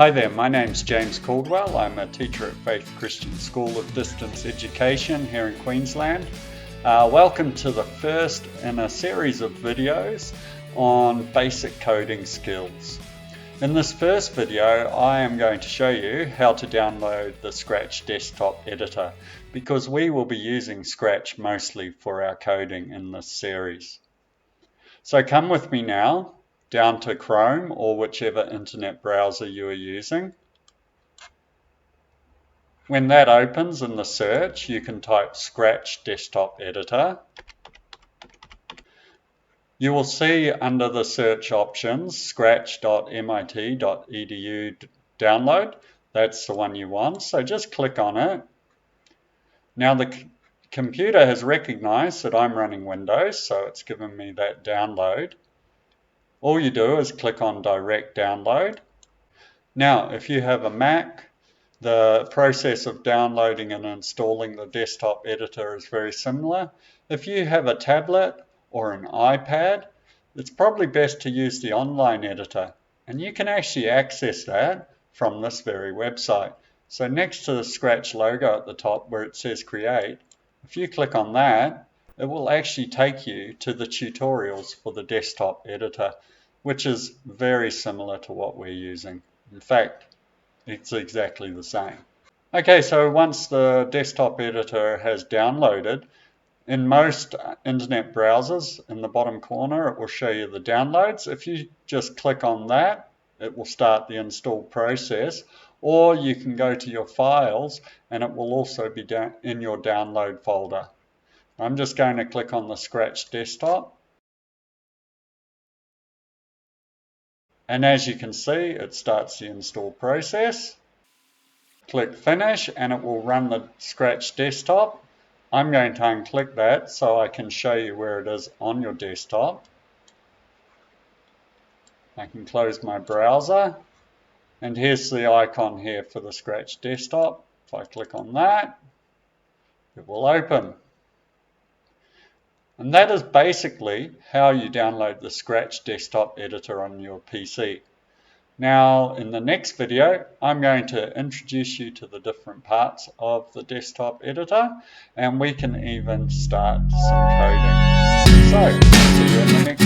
Hi there, my name's James Caldwell. I'm a teacher at Faith Christian School of Distance Education here in Queensland. Welcome to the first in a series of videos on basic coding skills. In this first video, I am going to show you how to download the Scratch desktop editor because we will be using Scratch mostly for our coding in this series. So come with me now down to Chrome or whichever internet browser you are using. When that opens in the search, you can type Scratch Desktop Editor. You will see under the search options scratch.mit.edu download. That's the one you want, so just click on it. Now the computer has recognized that I'm running Windows, so it's given me that download. All you do is click on Direct Download. Now, if you have a Mac, the process of downloading and installing the desktop editor is very similar. If you have a tablet or an iPad, it's probably best to use the online editor, and you can actually access that from this very website. So next to the Scratch logo at the top where it says Create, if you click on that, it will actually take you to the tutorials for the desktop editor, which is very similar to what we're using. In fact, it's exactly the same. Okay, so once the desktop editor has downloaded, in most internet browsers, in the bottom corner, it will show you the downloads. If you just click on that, it will start the install process, or you can go to your files and it will also be in your download folder. I'm just going to click on the Scratch desktop. And as you can see, it starts the install process. Click Finish and it will run the Scratch desktop. I'm going to unclick that so I can show you where it is on your desktop. I can close my browser. And here's the icon here for the Scratch desktop. If I click on that, it will open. And that is basically how you download the Scratch desktop editor on your PC. Now, in the next video, I'm going to introduce you to the different parts of the desktop editor, and we can even start some coding. So, see you in the next